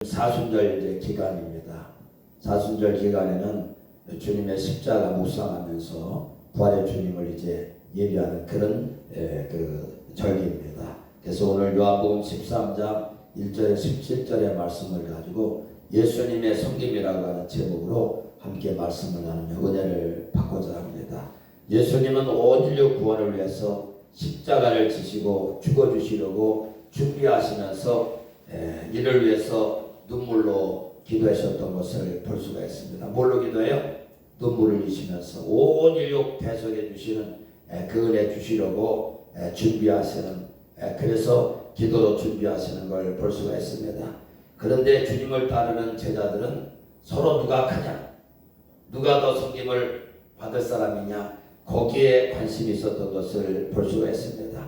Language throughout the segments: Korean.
사순절 이제 기간입니다. 사순절 기간에는 주님의 십자가 묵상하면서 부활의 주님을 이제 예비하는 그런 그 절기입니다. 그래서 오늘 요한복음 13장 1절에 17절의 말씀을 가지고 예수님의 섬김이라고 하는 제목으로 함께 말씀을 나누며 은혜를 받고자 합니다. 예수님은 온 인류 구원을 위해서 십자가를 지시고 죽어주시려고 준비하시면서 이를 위해서 눈물로 기도하셨던 것을 볼 수가 있습니다. 뭘로 기도해요? 눈물을 흘리시면서 온 인류 대속해 주시는 그 은혜 주시려고 준비하시는, 그래서 기도로 준비하시는 걸 볼 수가 있습니다. 그런데 주님을 따르는 제자들은 서로 누가 크냐, 누가 더 섬김을 받을 사람이냐, 거기에 관심이 있었던 것을 볼 수가 있습니다.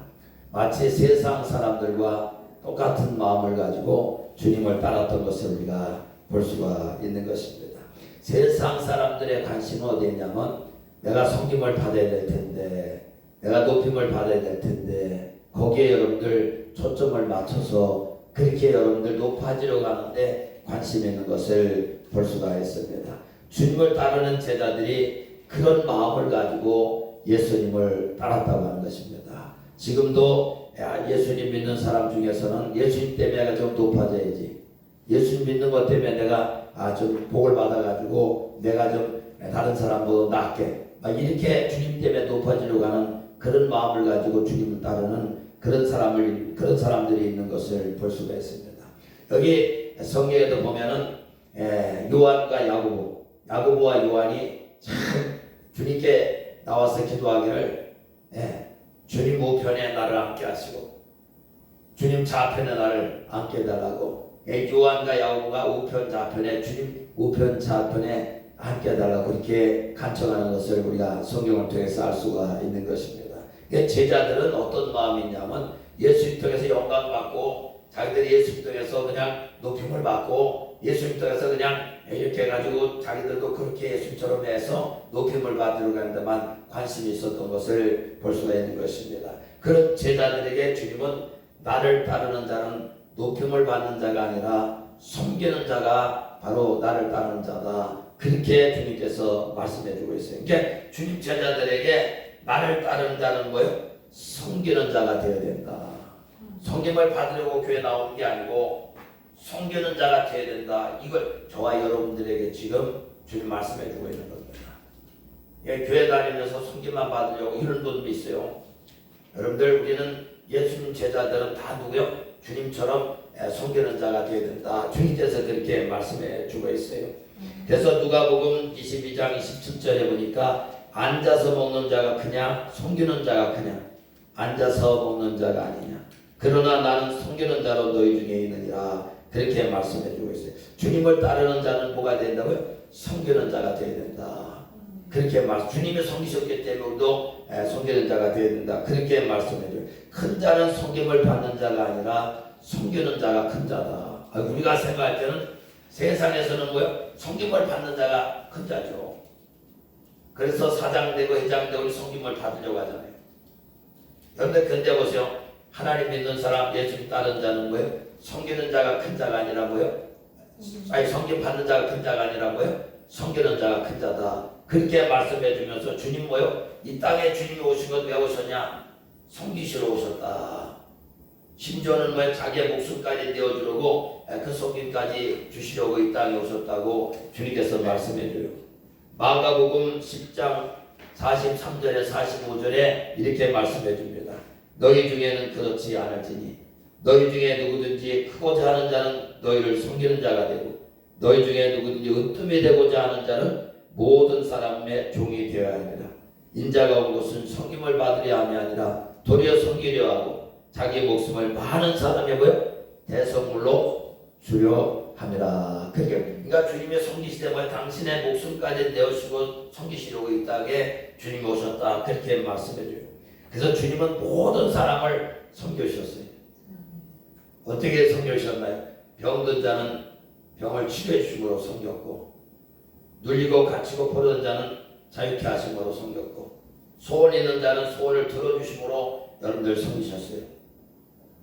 마치 세상 사람들과 똑같은 마음을 가지고 주님을 따랐던 것을 우리가 볼 수가 있는 것입니다. 세상 사람들의 관심은 어디에 있냐면 내가 섬김을 받아야 될 텐데, 내가 높임을 받아야 될 텐데, 거기에 여러분들 초점을 맞춰서 그렇게 여러분들 높아지려고 하는데 관심 있는 것을 볼 수가 있습니다. 주님을 따르는 제자들이 그런 마음을 가지고 예수님을 따랐다고 하는 것입니다. 지금도 예수님 믿는 사람 중에서는 예수님 때문에 내가 좀 높아져야지, 예수님 믿는 것 때문에 내가 좀 복을 받아가지고 내가 좀 다른 사람보다 낫게, 이렇게 주님 때문에 높아지려고 하는 그런 마음을 가지고 주님을 따르는 그런 사람들이 있는 것을 볼 수가 있습니다. 여기 성경에도 보면은 요한과 야고보와 요한이 참 주님께 나와서 기도하기를 주님 우편에 나를 앉게 하시고 주님 좌편에 나를 앉게 해달라고, 요한과 야고보가 우편 좌편에, 주님 우편 좌편에 앉게 해달라고 그렇게 간청하는 것을 우리가 성경을 통해서 알 수가 있는 것입니다. 제자들은 어떤 마음이 있냐면 예수님 통해서 영광 받고, 자기들이 예수님 통해서 그냥 높임을 받고, 예수님 통해서 그냥 이렇게 해가지고 자기들도 그렇게 예수님처럼 해서 높임을 받으려고 하는 데만 관심이 있었던 것을 볼 수가 있는 것입니다. 그런 제자들에게 주님은 나를 따르는 자는 높임을 받는 자가 아니라 섬기는 자가 바로 나를 따르는 자다, 그렇게 주님께서 말씀해 주고 있어요. 그러니까 주님 제자들에게 나를 따르는 자는 뭐예요? 섬기는 자가 되어야 된다. 섬김을 받으려고 교회 나오는 게 아니고 섬기는 자가 되어야 된다. 이걸 저와 여러분들에게 지금 주님 말씀해 주고 있는 겁니다. 교회 다니면서 섬김만 받으려고 이런 분도 있어요. 여러분들, 우리는 예수님 제자들은 다 누구요? 주님처럼 섬기는 자가 되어야 된다. 주님께서 그렇게 말씀해 주고 있어요. 그래서 누가복음 22장 27절에 보니까 앉아서 먹는 자가 크냐, 섬기는 자가 크냐, 앉아서 먹는 자가 아니냐, 그러나 나는 섬기는 자로 너희 중에 있느니라, 그렇게 말씀해 주고 있어요. 주님을 따르는 자는 뭐가 된다고요? 섬기는 자가 되어야 된다. 그렇게 주님이 섬기셨기 때문에 우리도 섬기는 자가 되어야 된다, 그렇게 말씀해 줘요. 큰 자는 섬김을 받는 자가 아니라 섬기는 자가 큰 자다. 우리가 생각할 때는 세상에서는 뭐요? 섬김을 받는 자가 큰 자죠. 그래서 사장되고 회장되고 섬김을 받으려고 하잖아요. 그런데 근데 보세요. 하나님 믿는 사람, 예수님 따르는 자는 뭐예요? 섬기는 자가 큰 자가 아니라 뭐예요? 섬김 받는 자가 큰 자가 아니라 뭐예요? 섬기는 자가 큰 자다. 그렇게 말씀해 주면서 주님 뭐예요? 이 땅에 주님이 오신 건 왜 오셨냐? 섬기시러 오셨다. 심지어는 뭐예요? 자기의 목숨까지 내어주려고 그 섬김까지 주시려고 이 땅에 오셨다고 주님께서 말씀해 줘요. 마가복음 10장 43절에 45절에 이렇게 말씀해 줍니다. 너희 중에는 그렇지 않을지니 너희 중에 누구든지 크고자 하는 자는 너희를 섬기는 자가 되고, 너희 중에 누구든지 으뜸이 되고자 하는 자는 모든 사람의 종이 되어야 하니라. 인자가 온 것은 섬김을 받으려 함이 아니라 도리어 섬기려 하고 자기 목숨을 많은 사람의 대성물로 주려 함이라. 그러니까 주님의 섬기시되 당신의 목숨까지 내어주시고 섬기시려고 이 땅에 주님이 오셨다, 그렇게 말씀해줘요. 그래서 주님은 모든 사람을 섬겨주셨어요. 어떻게 섬겨주셨나요? 병든 자는 병을 치료해 주심으로 섬겼고, 눌리고 갇히고 포르는 자는 자유케 하심으로 섬겼고, 소원 있는 자는 소원을 들어주심으로 여러분들 섬기셨어요.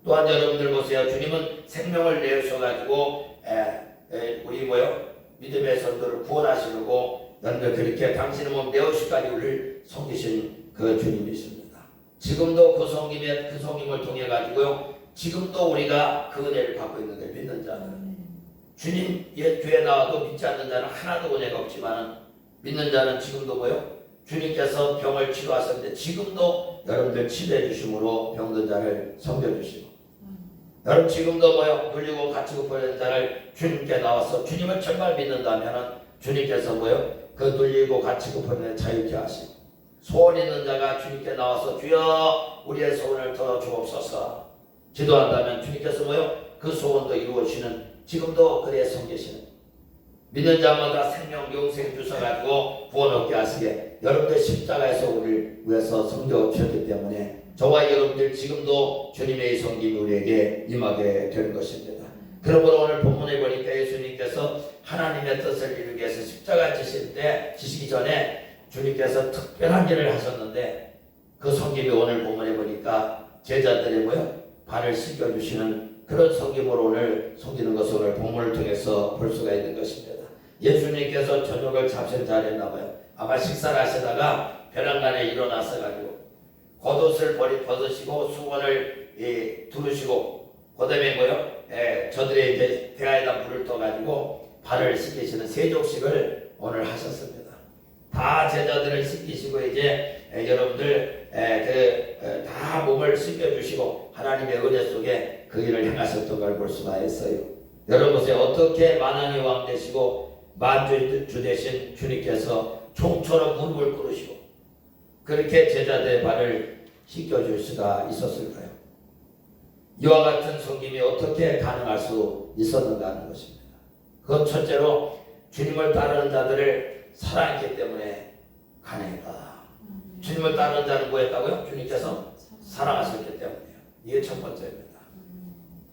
또한 여러분들 보세요. 주님은 생명을 내주셔가지고 우리 믿음의 성도를 구원하시려고 여러분들 그렇게 당신은 내오시까지 우리를 섬기신 그 주님이십니다. 지금도 그 섬김을 통해 가지고요, 지금도 우리가 그 은혜를 받고 있는 게 믿는 자는 주님 교회 나와도 믿지 않는 자는 하나도 은혜가 없지만 믿는 자는 지금도 주님께서 병을 치료하셨는데 지금도 여러분들 치료해 주심으로 병든 자를 섬겨주시고, 여러분 지금도 눌리고 갇히고 버리는 자를 주님께 나와서 주님을 정말 믿는다면 주님께서 그 눌리고 갇히고 버리는 자유케 하시고, 소원 있는 자가 주님께 나와서 주여 우리의 소원을 더 주옵소서 기도한다면 주님께서 그 소원도 이루어주시는, 지금도 그래 섬기시는, 믿는 자마다 생명 영생 주셔가지고 구원 얻게 하시게 여러분들 십자가에서 우리를 위해서 섬겨 주셨기 때문에 저와 여러분들 지금도 주님의 섬김이 우리에게 임하게 되는 것입니다. 그러므로 오늘 본문에 보니까 예수님께서 하나님의 뜻을 이루기 위해서 십자가 지시기 전에 주님께서 특별한 일을 하셨는데, 그 섬김이 오늘 본문에 보니까 제자들의 발을 씻겨주시는 그런 섬김으로 오늘 섬기는 것을 오늘 본문을 통해서 볼 수가 있는 것입니다. 예수님께서 저녁을 잡신 자리였나 봐요. 아마 식사를 하시다가 벼랑간에 일어나서 가지고 겉옷을 벗으시고 수건을 두르시고 그다음에 저들의 이제 대야에다 물을 떠가지고 발을 씻기시는 세족식을 오늘 하셨습니다. 다 제자들을 씻기시고 이제 여러분들 다 몸을 씻겨주시고 하나님의 은혜 속에 그 일을 행하셨던 걸 볼 수가 있어요. 여러분 보세요. 어떻게 만왕의 왕 되시고 만주 되신 주님께서 총처럼 무릎을 꿇으시고 그렇게 제자들의 발을 씻겨줄 수가 있었을까요? 이와 같은 섬김이 어떻게 가능할 수 있었는가 하는 것입니다. 그건 첫째로 주님을 따르는 자들을 사랑했기 때문에 가능했다. 주님을 따르는 자는 뭐였다고요? 주님께서 사랑하셨기 때문이에요. 이게 첫 번째입니다.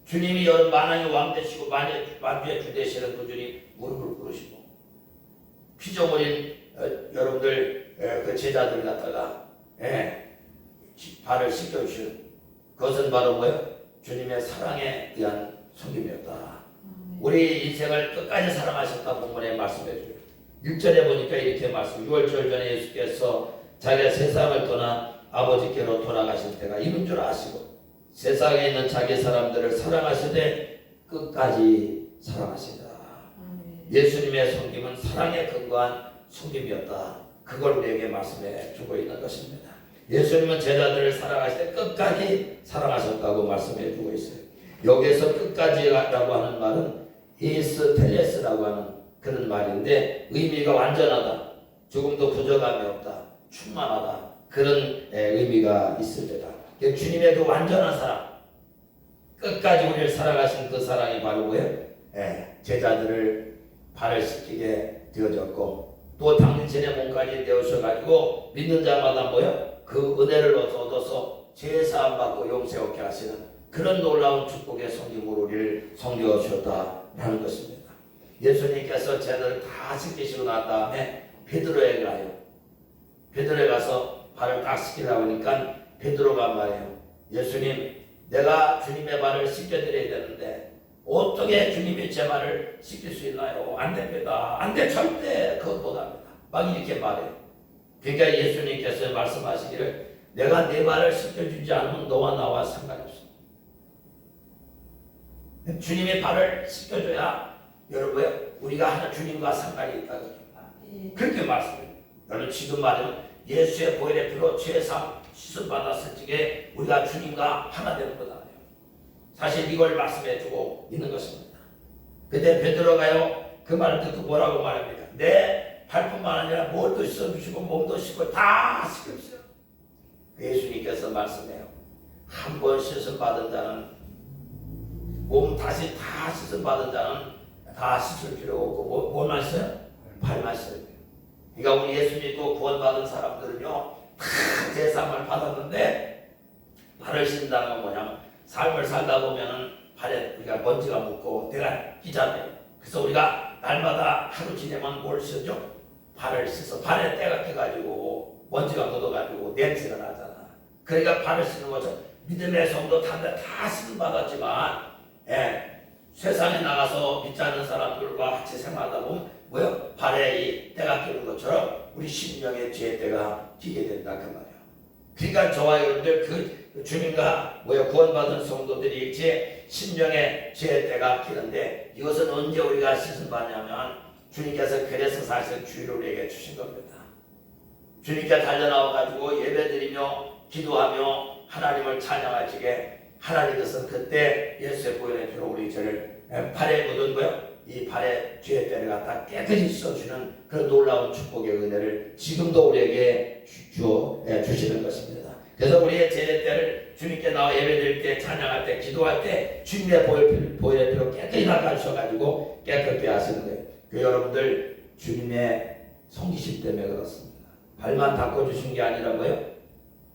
주님이 여러분 만왕의 왕 되시고 만주의 주 되시는 그 주님 무릎을 꿇으시고 피조물인 여러분들 그 제자들 갖다가 발을 씻겨주시는 그것은 바로 주님의 사랑에 의한 섬김이었다. 우리 인생을 끝까지 사랑하셨다 본문에 말씀해줘요. 1절에 보니까 이렇게 말씀, 6월절 전에 예수께서 자기가 세상을 떠나 아버지께로 돌아가실 때가 이른 줄 아시고 세상에 있는 자기 사람들을 사랑하시되 끝까지 사랑하시다. 예수님의 섬김은 사랑에 근거한 섬김이었다. 그걸 우리에게 말씀해 주고 있는 것입니다. 예수님은 제자들을 사랑하시되 끝까지 사랑하셨다고 말씀해 주고 있어요. 여기에서 끝까지라고 하는 말은 이스텔레스라고 하는 그런 말인데 의미가 완전하다, 조금도 부족함이 없다, 충만하다, 그런 의미가 있습니다. 주님의 그 완전한 사랑, 끝까지 우리를 사랑하신 그 사랑이 바로 제자들을 발을 씻기게 되어졌고 또 당신의 몸까지 되어셔가지고 믿는 자마다 그 은혜를 얻어서 죄사함 받고 용서 얻게 하시는 그런 놀라운 축복의 섬김으로 우리를 섬겨 주셨다라는 것입니다. 예수님께서 제자들을 다 씻기시고 난 다음에 베드로에 가요. 베드로에 가서 발을 딱 씻기려고 하니까 베드로가 말해요. 예수님, 내가 주님의 발을 씻겨드려야 되는데 어떻게 주님이 제 발을 씻길 수 있나요? 안 됩니다. 안 돼. 절대 그것 못합니다. 막 이렇게 말해요. 그러니까 예수님께서 말씀하시기를 내가 내 발을 씻겨주지 않으면 너와 나와 상관이 없어. 주님의 발을 씻겨줘야 여러분 우리가 하나 주님과 상관이 있다고 그렇게 말씀해요. 여러분 지금 말하면 예수의 보혈의 피로 죄상 씻음 받았을 적에 우리가 주님과 하나 되는 거다. 사실 이걸 말씀해 주고 있는 것입니다. 그때 베드로가요 그 말을 듣고 뭐라고 말합니까? 내 발뿐만 아니라 몸도 씻어주시고 몸도 씻고 다 씻어주세요. 예수님께서 말씀해요. 한 번 씻음 받은 자는 몸 다시 다 씻음 받은 자는 다 씻을 필요 없고 뭐만 씻어요? 발만 씻어요. 그러니까 우리 예수 믿고 구원받은 사람들은요 다 제사함을 받았는데 발을 씻는다는 건 뭐냐면 삶을 살다 보면은 발에 우리가 먼지가 묻고 때가 끼잖아요. 그래서 우리가 날마다 하루 지내면 뭘 씻죠? 발을 씻어. 발에 때가 끼가지고 먼지가 묻어가지고 냄새가 나잖아. 그러니까 발을 씻는 거죠. 믿음의 성도 다 씻음 받았지만 세상에 나가서 믿지 않는 사람들과 같이 생활하다 보면 뭐요? 발에 이 때가 끼는 것처럼 우리 심령의 죄의 때가 끼게 된다 그 말이에요. 그러니까 저와 여러분들 그 주님과 구원받은 성도들이 이제 심령의 죄의 때가 끼는데 이것은 언제 우리가 씻음 받냐면 주님께서 그래서 사실 주의를 우리에게 주신 겁니다. 주님께 달려나와 가지고 예배드리며 기도하며 하나님을 찬양할 적에 하나님께서 그때 예수의 보혈의 피로 우리 죄를 발에 묻은 이 발에 죄의 때를 갖다 깨끗이 씻어주는 그런 놀라운 축복의 은혜를 지금도 우리에게 주시는 것입니다. 그래서 우리의 죄의 때를 주님께 나와 예배드릴 때 찬양할 때 기도할 때 주님의 보혈의 피로 깨끗이 닦아주셔가지고 깨끗게 하시는 거예요. 그 여러분들 주님의 성기심 때문에 그렇습니다. 발만 닦아주신 게 아니라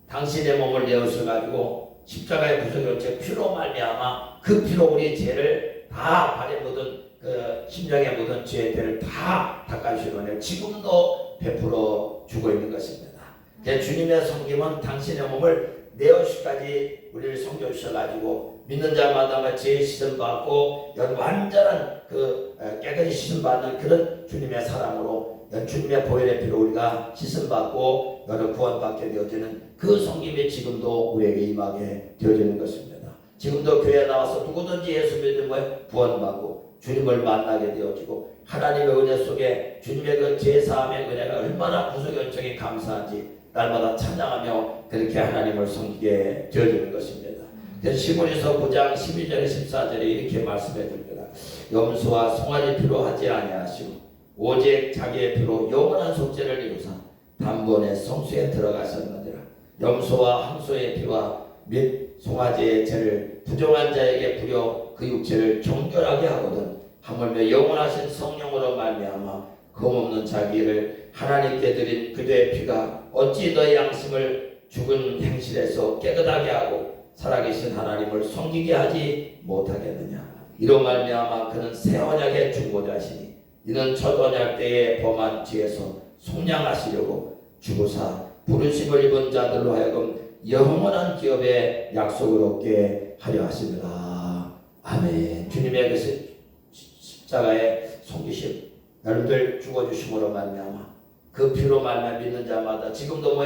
당신의 몸을 내어주셔가지고 십자가의 부정의 죄 피로 말미암아 그 피로 우리 죄를 다 발에 묻은 그 심령에 묻은 죄의 죄를 다 닦아주시는 은혜를 지금도 베풀어 주고 있는 것입니다. 주님의 섬김은 당신의 몸을 내어주시까지 우리를 섬겨주셔가지고 믿는 자마다 죄의 씻음 받고 완전한 그 깨끗이 씻음 받는 그런 주님의 사랑으로 주님의 보혈의 피로 우리가 씻음 받고 구원받게 되어지는 그 섬김이 지금도 우리에게 임하게 되어지는 것입니다. 지금도 교회에 나와서 누구든지 예수 믿으면 구원받고 주님을 만나게 되어지고 하나님의 은혜 속에 주님의 그 제사함의 은혜가 얼마나 구속연적이 감사한지 날마다 찬양하며 그렇게 하나님을 섬기게 되어지는 것입니다. 그래서 시므리서 9장 12절에 14절에 이렇게 말씀해 줍니다. 염소와 송아지 피로 하지 아니하시고 오직 자기의 피로 영원한 속죄를 이루사 단번에 성수에 들어가셨느니라. 염소와 항소의 피와 및 송아지의 죄를 부정한 자에게 부려 그 육체를 정결하게 하거든 하물며 영원하신 성령으로 말미암아 검없는 자기를 하나님께 드린 그대의 피가 어찌 너의 양심을 죽은 행실에서 깨끗하게 하고 살아계신 하나님을 섬기게 하지 못하겠느냐. 이로 말미암아 그는 새 언약의 중보자시니 이는 첫 언약 때에 범한 죄에서 속량하시려고 죽으사 부르심을 입은 자들로 하여금 영원한 기업의 약속을 얻게 하려 하십니다. 아멘. 주님의 그 십자가의 속이심 여러분들 죽어주심으로 말미암아 그 피로 말미암아 믿는 자마다 지금도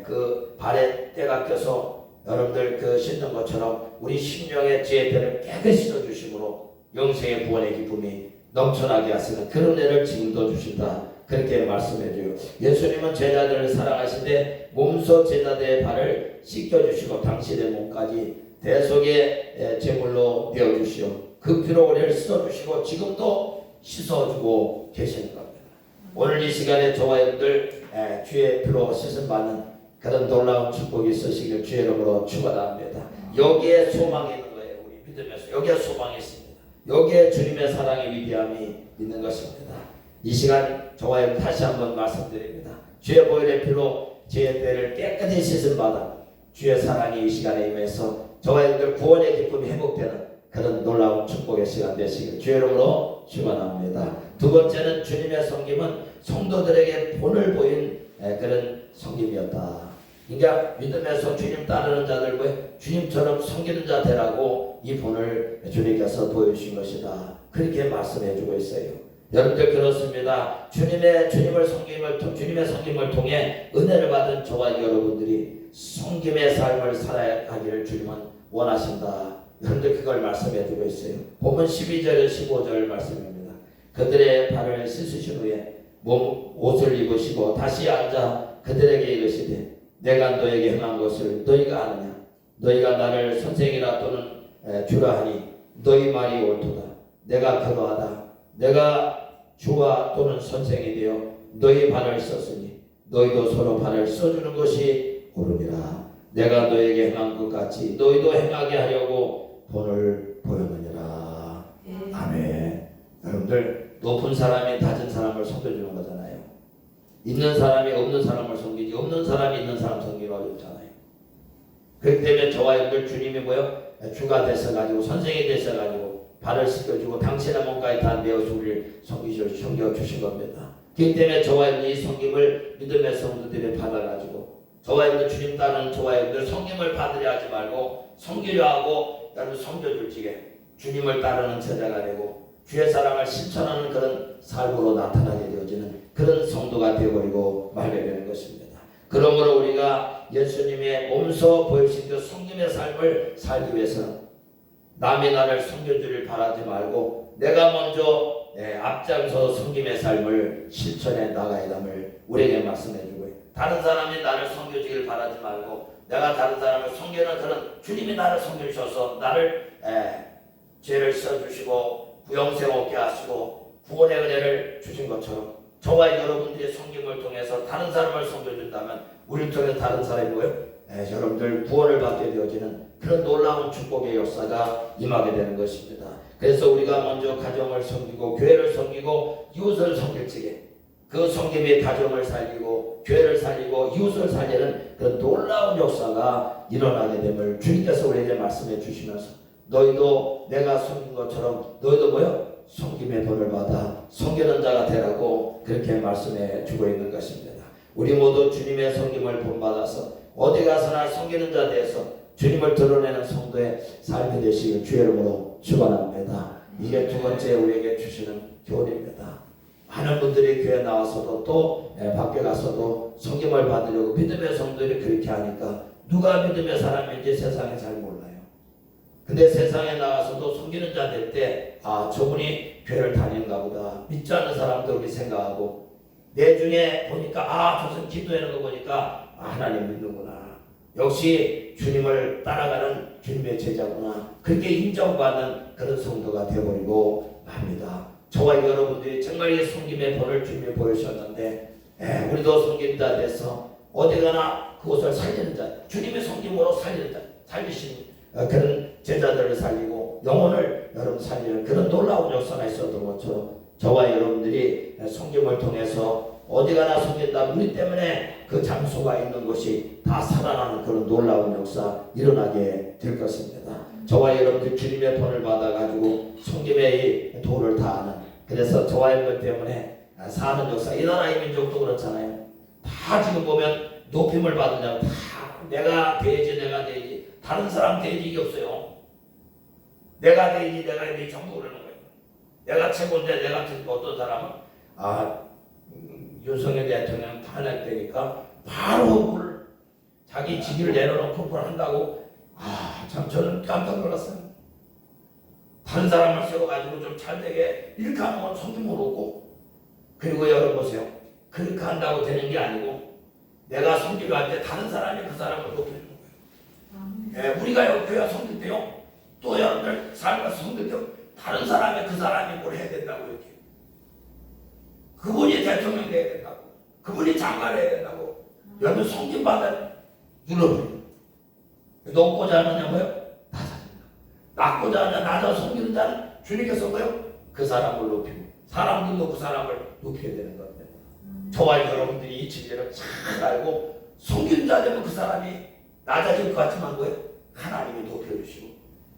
그 발에 때가 껴서 여러분들 그 씻는 것처럼 우리 심령의 죄의 때를 깨끗이 씻어주심으로 영생의 구원의 기쁨이 넘쳐나게 하시는 그런 은혜를 지금도 주신다. 그렇게 말씀해줘요. 예수님은 제자들을 사랑하시는데 몸소 제자들의 발을 씻겨주시고 당신의 몸까지 대속의 제물로 내어주시오. 그 피로 우리를 씻어주시고 지금도 씻어주고 계시는 겁니다. 오늘 이 시간에 저와 여러분들 주의 피로 씻음받는 그런 놀라운 축복이 있으시길 주의 이름으로 축원합니다. 여기에 소망이 있는 거예요. 우리 믿으면서 여기에 소망이 있습니다. 여기에 주님의 사랑의 위대함이 있는 것입니다. 이 시간 저와 여러분 다시 한번 말씀드립니다. 주의 보혈의 피로 죄의 때를 깨끗이 씻음받아 주의 사랑이 이 시간에 임해서 저와 여러분들 구원의 기쁨이 회복되는 그런 놀라운 축복의 시간 되시길 주의 이름으로 축원합니다. 두 번째는 주님의 섬김은 성도들에게 본을 보인 그런 섬김이었다. 그러니까 믿음에서 주님 따르는 자들 주님처럼 섬기는 자 되라고 이 본을 주님께서 보여주신 것이다. 그렇게 말씀해주고 있어요. 여러분들 그렇습니다. 주님의 섬김을 통해 은혜를 받은 저와 여러분들이 섬김의 삶을 살아야 하기를 주님은 원하신다. 여러분들 그걸 말씀해주고 있어요. 보면 12절 15절 말씀입니다. 그들의 발을 씻으신 후에 옷을 입으시고 다시 앉아 그들에게 이르시되 내가 너에게 행한 것을 너희가 아느냐. 너희가 나를 선생이라 또는 주라 하니 너희 말이 옳도다. 내가 견고하다. 내가 주와 또는 선생이 되어 너희 발을 썼으니 너희도 서로 발을 써주는 것이 옳으니라. 내가 너에게 행한 것 같이 너희도 행하게 하려고 본을 보였느니라. 아멘. 여러분들 높은 사람이 낮은 사람을 섬겨주는 거잖아요. 있는 사람이 없는 사람을 섬기지 없는 사람이 있는 사람 섬기기가 어렵잖아요. 그렇기 때문에 저와 여러분들 주님이 주가 되셔가지고 선생이 되셔가지고 발을 씻겨주고 당신의 몸까지 다 내어서 우리를 섬겨주신 겁니다. 그렇기 때문에 저와 여러분 이 섬김을 믿음의 성도들이 받아가지고 저와 여러분 주님 따르는 저와 여러분들 섬김을 받으려 하지 말고 섬기려 하고 여러분 섬겨줄지게 주님을 따르는 제자가 되고 주의 사랑을 실천하는 그런 삶으로 나타나게 되어지는 그런 성도가 되어버리고 말게 되는 것입니다. 그러므로 우리가 예수님의 몸소 보여주신 그 섬김의 삶을 살기 위해서는 남이 나를 섬겨주길 바라지 말고 내가 먼저 앞장서 섬김의 삶을 실천해 나가야 함을 우리에게 말씀해주고, 다른 사람이 나를 섬겨주길 바라지 말고 내가 다른 사람을 섬기는 그런 주님이 나를 섬겨주셔서 나를 죄를 씻어주시고 구영생 얻게 하시고 구원의 은혜를 주신 것처럼 저와 여러분들의 섬김을 통해서 다른 사람을 섬겨준다면 우리를 통해 다른 사람이 여러분들 구원을 받게 되어지는 그런 놀라운 축복의 역사가 임하게 되는 것입니다. 그래서 우리가 먼저 가정을 섬기고 교회를 섬기고 이웃을 섬길 적에 그 섬김이 가정을 살리고 교회를 살리고 이웃을 살리는 그런 놀라운 역사가 일어나게 됨을 주님께서 우리에게 말씀해 주시면서 너희도 내가 섬긴 것처럼 너희도 섬김의 본을 받아 섬기는 자가 되라고 그렇게 말씀해 주고 있는 것입니다. 우리 모두 주님의 섬김을 본받아서 어디 가서나 섬기는 자 되어서 주님을 드러내는 성도의 삶이 되시길 주의 이름으로 축원합니다. 이게 두 번째 우리에게 주시는 교훈입니다. 많은 분들이 교회 나와서도 또 밖에 가서도 섬김을 받으려고 믿음의 성도들이 그렇게 하니까 누가 믿음의 사람인지 세상에 잘 몰라요. 근데 세상에 나가서도 섬기는 자 될 때 저분이 교회를 다니는가 보다 믿지 않는 사람도 그렇게 생각하고, 내 중에 보니까 저선 기도하는 거 보니까 하나님 믿는구나, 역시 주님을 따라가는 주님의 제자구나, 그렇게 인정받는 그런 성도가 되어버리고 맙니다. 저와 여러분들이 정말 이 섬김의 본을 주님이 보여주셨는데 우리도 섬김자 돼서 어디 가나 그곳을 살리는 자, 주님의 섬김으로 살리는 자, 살리신 그런 제자들을 살리고 영혼을 여러분 살리는 그런 놀라운 역사가 있었던 것처럼 저와 여러분들이 섬김을 통해서 어디 가나 섬긴다, 우리 때문에 그 장소가 있는 곳이 다 살아나는 그런 놀라운 역사 일어나게 될 것입니다. 저와 여러분들 주님의 본을 받아가지고 섬김의 이 도를 다하는, 그래서 저와 여러분 때문에 사는 역사, 이 나라의 민족도 그렇잖아요. 다 지금 보면 높임을 받으냐고 다 내가 돼야지 다른 사람 돼야지 이게 없어요. 내가 돼야지 전부 그러는 거예요. 내가 최고인데 내가 최고. 어떤 사람은 윤석열 대통령 탄핵되니까 바로 자기 직위를 내려놓고 그걸 한다고. 참 저는 깜짝 놀랐어요. 다른 사람을 세워가지고 좀 잘되게 이렇게 하는 건 성김 모르고, 그리고 여러분 보세요. 그렇게 한다고 되는 게 아니고 내가 섬기려 할 때 다른 사람이 그 사람을 높이는 거예요. 우리가 교회가 섬길 때요, 또 여러분들 삶에서 섬길 때 다른 사람이 그 사람이 뭘 해야 된다고, 이렇게 그분이 대통령 돼야 된다고, 그분이 장관을 해야 된다고 여러분 섬김받아 눌러버려요. 높고자 하느냐 낮고자 하느냐 낮아 섬기는 자는 주님께서 그 사람을 높이고 사람들도 그 사람을 높이게 되는 겁니다. 저와 여러분들이 이 진리를 잘 알고 섬기는 자 되면 그 사람이 낮아질 것 같지만 하나님이 높여주시고,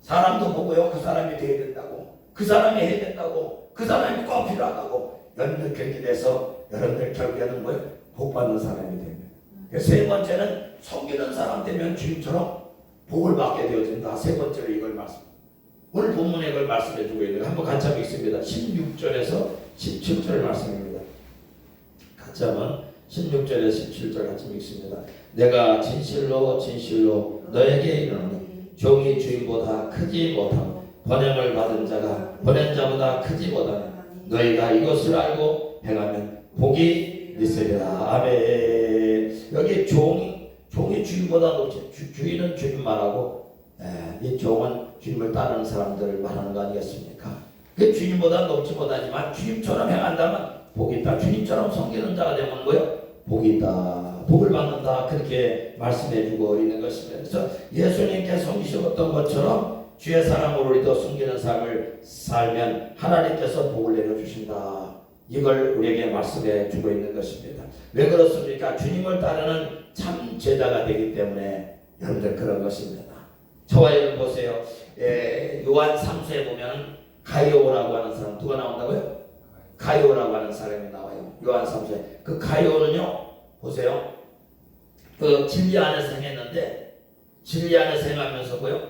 사람도 보고요 그 사람이 돼야 된다고, 그 사람이 해야 된다고, 그 사람이 꼭 필요하다고 여러분들 그렇게 돼서 여러분들 결국에는 복 받는 사람이 됩니다. 세 번째는 섬기는 사람 되면 주님처럼 복을 받게 되어진다. 세 번째로 이걸 오늘 본문에 이걸 말씀해 주고 있는 거 한번 같이 한번 읽습니다. 16절에서 17절 말씀입니다. 같이 한번 16절에서 17절 같이 읽습니다. 내가 진실로 너에게 이르노니 종이 주인보다 크지 못하고 번영을 받은 자가 보낸 자보다 크지 못하니 너희가 이것을 알고 행하면 복이 있으리라. 아멘. 여기 종이 주인보다 높지. 주인은 주님 말하고 이 종은 주님을 따르는 사람들을 말하는 거 아니겠습니까? 그 주님보다 높지 못하지만 주님처럼 행한다면 복이 있다. 주님처럼 섬기는 자가 되면 복이 있다. 복을 받는다. 그렇게 말씀해 주고 있는 것입니다. 그래서 예수님께 섬기셨던 것처럼 주의 사랑으로 우리도 섬기는 삶을 살면 하나님께서 복을 내려주신다. 이걸 우리에게 말씀해 주고 있는 것입니다. 왜 그렇습니까? 주님을 따르는 참 제자가 되기 때문에 여러분들 그런 것입니다. 저와 여러분 보세요. 요한 3서에 보면 가이오라고 하는 사람 누가 나온다고요? 가이오라고 하는 사람이 나와요. 요한 3서에. 그 가이오는요, 보세요. 그 진리 안에서 행했는데 진리 안에서 행하면서고요,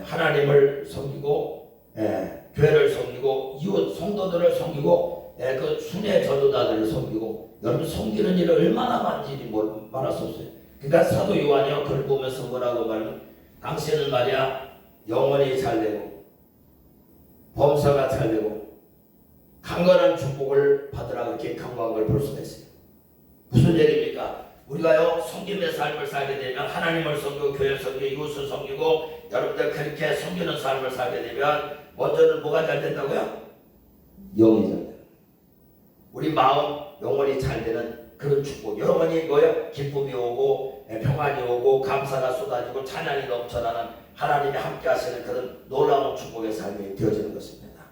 하나님을 섬기고 교회를 섬기고 이웃 성도들을 섬기고 그 순회 전도자들을 섬기고 여러분 섬기는 일을 얼마나 많은지 말할 수 없어요. 그러니까 사도 요한이요 그걸 보면서 뭐라고 말하면 당신은 말이야 영혼이 잘되고 범사가 잘되고 강건한 축복을 받으라 그렇게 강구한 걸 볼 수가 있어요. 무슨 얘기입니까? 우리가요 섬김의 삶을 살게 되면 하나님을 섬기고 교회를 섬기고 이웃을 섬기고 여러분들 그렇게 섬기는 삶을 살게 되면 먼저는 뭐가 잘 된다고요? 영이 잘 돼요. 우리 마음 영혼이 잘 되는 그런 축복. 영혼이 뭐예요? 기쁨이 오고 평안이 오고 감사가 쏟아지고 찬양이 넘쳐나는 하나님이 함께 하시는 그런 놀라운 축복의 삶이 되어지는 것입니다.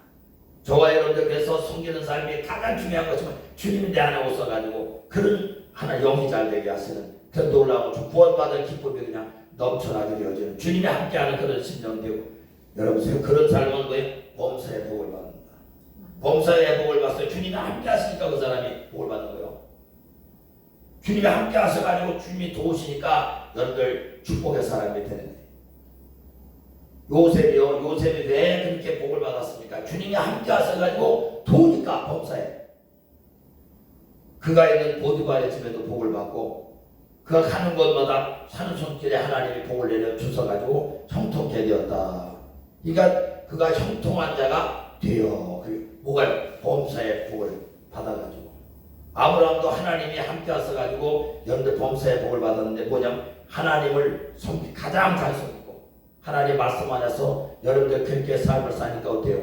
저와 여러분들께서 섬기는 삶이 가장 중요한 것이면 주님이 내 안에 오셔가지고 그런 하나 영이 잘 되게 하시는 그런 놀라운 구원받은 기쁨이 그냥 넘쳐나게 되어지는 주님이 함께하는 그런 심정되고 여러분 그런 삶은 뭐예요? 범사의 복을 받는다. 범사의 복을 받어요. 주님이 함께 하시니까 그 사람이 복을 받는 거예요. 주님이 함께 하셔가지고 주님이 도우시니까 여러분들 축복의 사람이 되는 거예요. 요셉이 왜 그렇게 복을 받았습니까? 주님이 함께 하셔가지고 도우니까 범사에 그가 있는 보디발의 집에도 복을 받고 그가 가는 곳마다 사는 손길에 하나님이 복을 내려 주셔가지고 형통케 되었다. 그러니까 그가 형통한 자가 되어 복을 범사의 복을 받아가지고 아브라함도 하나님이 함께 하셔가지고 여러분들 범사의 복을 받았는데 뭐냐면 하나님을 가장 잘 섬기고 하나님 말씀 안에서 여러분들 그렇게 삶을 사니까 어때요?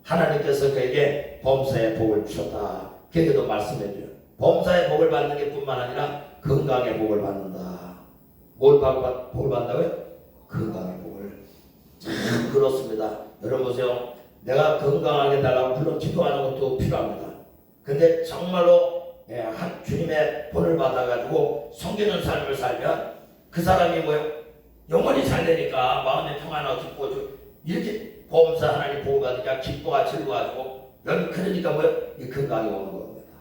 하나님께서 그에게 범사의 복을 주셨다. 그에게도 말씀해줘요. 범사의 복을 받는 게 뿐만 아니라 건강의 복을 받는다. 뭘 복을 받는다고요? 건강의 복을. 참 그렇습니다. 여러분 보세요. 내가 건강하게 달라고 물론 기도하는 것도 필요합니다. 근데 정말로 주님의 본을 받아가지고 섬기는 삶을 살면 그 사람이 뭐예요? 영혼이 잘 되니까 마음의 평안하고 기쁘고 이렇게 범사 하나님 복을 받으니까 기뻐가 즐거워가지고 여러분 그러니까 뭐예요? 이 건강이 오는 겁니다.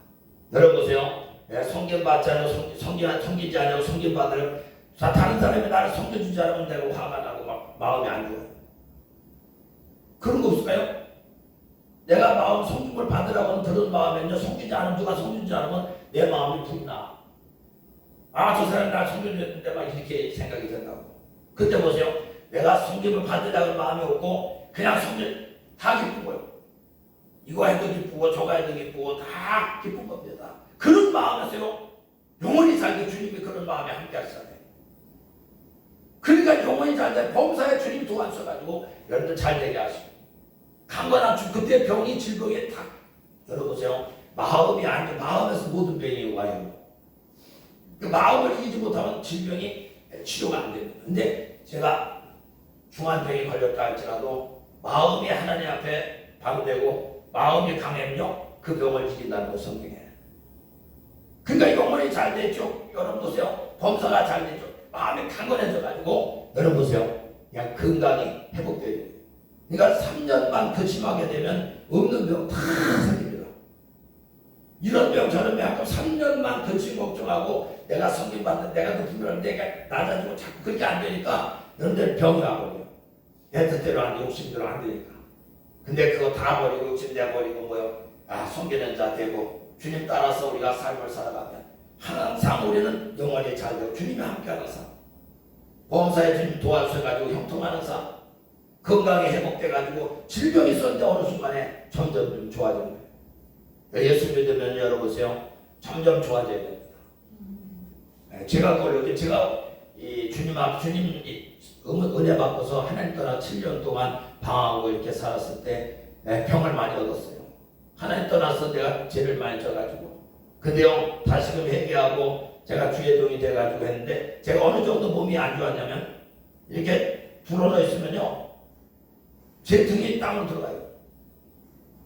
여러분 보세요. 섬김받지 않고 섬기지 않고 섬김받으려고 다른 사람이 나를 섬겨주지 않으면 내가 화가 나고 막 마음이 안 좋아요. 그런 거 없을까요? 내가 마음 섬김을 받으라고는 그런 마음에는요 섬기지 않으면 누가 섬기지 않으면 내 마음이 불이 나. 저 사람이 나를 섬겨줬는데 막 이렇게 생각이 된다고. 그때 보세요. 내가 섬김을 받으라는 마음이 없고 그냥 다 기쁜 거예요. 이거 해도 기쁘고 저거 해도 기쁘고 다 기쁜 겁니다. 그런 마음에서요 영원히 살게 주님이 그런 마음에 함께 하시잖아요. 그러니까 영원히 살때 범사에 주님이 도와주셔가지고 여러분들 잘 되게 하시고 강건한 그때 병이 질병이 다 여러분 보세요. 마음이 아니고 마음에서 모든 병이 와요. 그 마음을 이기지 못하면 질병이 치료가 안 됩니다. 근데 제가 중환병에 걸렸다 할지라도 마음이 하나님 앞에 방대고 마음이 강하면요 그 병을 이긴다는 거 성경에. 그러니까 영혼이 잘 됐죠. 여러분 보세요. 범사가 잘 됐죠. 마음이 강건해져가지고 여러분 보세요. 그냥 건강이 회복돼요. 그러니까 3년만 더 심하게 되면 없는 병 다 생깁니다. 이런 병 저런 병 하고 3년만 근심 걱정하고 내가 섬김받는 내가 더 분별하는데 내가 낮아지고 자꾸 그렇게 안 되니까 여러분들 병이 와버려요. 내 뜻대로 안 돼. 욕심대로 안 되니까. 근데 그거 다 버리고 욕심 내버리고 뭐요? 섬기는 자 되고 주님 따라서 우리가 삶을 살아가면 항상 우리는 영원히 잘 되고 주님이 함께하는 삶 범사에 주님 도와주셔가지고 형통하는 삶 건강이 회복돼가지고 질병이 있었는데 어느 순간에 점점 좀 좋아지는 거예요. 예수 믿으면 열어보세요. 점점 좋아져야 됩니다. 제가 이 주님 은혜 받고서 하나님 떠나 7년 동안 방황하고 이렇게 살았을 때 병을 많이 얻었어요. 하나님 떠나서 내가 죄를 많이 져가지고 근데요 다시금 회개하고 제가 주의 종이 돼가지고 했는데 제가 어느 정도 몸이 안 좋았냐면 이렇게 불어넣어 있으면요 제 등에 땀을 들어가요.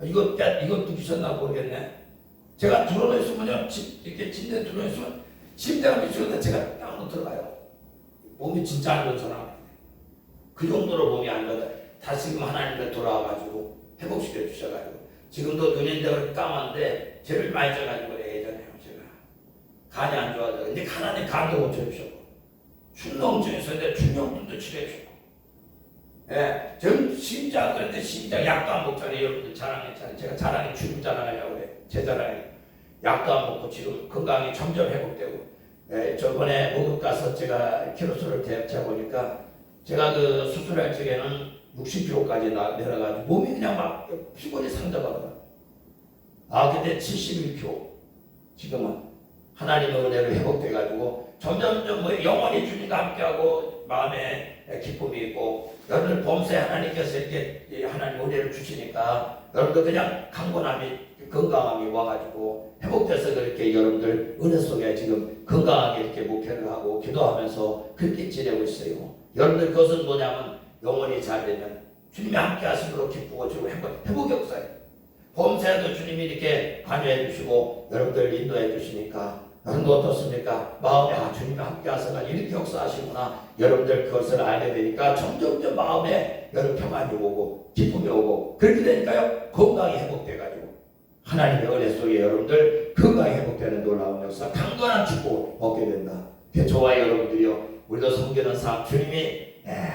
이거 느끼셨나 모르겠네. 제가 들어놓 있으면요, 이렇게 침대에 들어놓 있으면 침대가 미치는데 제가 땀으로 들어가요. 몸이 진짜 안 좋은 사람. 그 정도로 몸이 안 좋다. 다시금 하나님께 돌아와가지고 회복시켜 주셔가지고 지금도 눈인데 그렇게 까만데 죄를 많이 져가지고 예전에요 제가 간이 안 좋아져. 근데 하나님 간도 고쳐주셨고 충농증이 있었는데 충농증도 치료해 주셨고 예, 전 심장 그런데 심장 약도 안 먹잖아요. 여러분들 자랑했잖아요. 제가 자랑이 죽음 자랑하려고 그래. 제 자랑이 약도 안 먹고 지금 건강이 점점 회복되고. 예, 저번에 무급 가서 제가 키로수를 재보니까 제가 그 수술할 적에는 60kg까지 내려가지고 몸이 그냥 막 피곤이 상자가더라. 아 근데 71kg 지금은 하나님의 은혜로 회복돼가지고 점점점 뭐 영원히 주님과 함께하고 마음에 기쁨이 있고 여러분들 범사에 하나님께서 이렇게 하나님 은혜를 주시니까 여러분들 그냥 강건함이 건강함이 와가지고 회복돼서 그렇게 여러분들 은혜 속에 지금 건강하게 이렇게 목회를 하고 기도하면서 그렇게 지내고 있어요. 여러분들 그것은 뭐냐면 영원히 잘 되면 주님이 함께 하심으로 기쁘고 지금 회복이 없어요. 범사에도 주님이 이렇게 관여해 주시고 여러분들 인도해 주시니까 여러분들 어떻습니까? 마음에 주님이 함께 하셔서 이렇게 역사하시구나. 여러분들 그것을 알게 되니까 점점점 마음에 여러분 평안이 오고 기쁨이 오고 그렇게 되니까요 건강이 회복돼가지고 하나님의 은혜 속에 여러분들 건강이 회복되는 놀라운 역사 강건한 축복을 얻게 된다. 저와 여러분들이요 우리도 섬기는 삶 주님이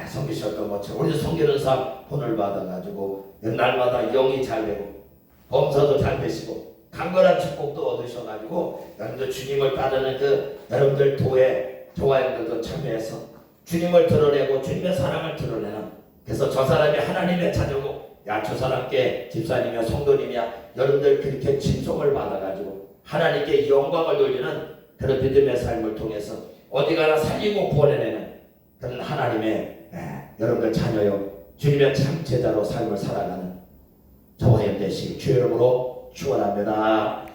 섬기셨던 것처럼 우리도 섬기는 삶 본을 받아가지고 날마다 영이 잘 되고 범사도 잘 되시고 강건한 축복도 얻으셔가지고 여러분들 주님을 따르는 그 여러분들 도에 저와 여러분들도 참여해서 주님을 드러내고 주님의 사랑을 드러내는 그래서 저 사람이 하나님의 자녀고 야 저 사람께 집사님이야 성도님이야 여러분들 그렇게 칭송을 받아가지고 하나님께 영광을 돌리는 그런 믿음의 삶을 통해서 어디가나 살리고 구원해내는 그런 하나님의 여러분들 자녀요 주님의 참 제자로 삶을 살아가는 저와 여러분 되시길 주의 이름으로 축원합니다.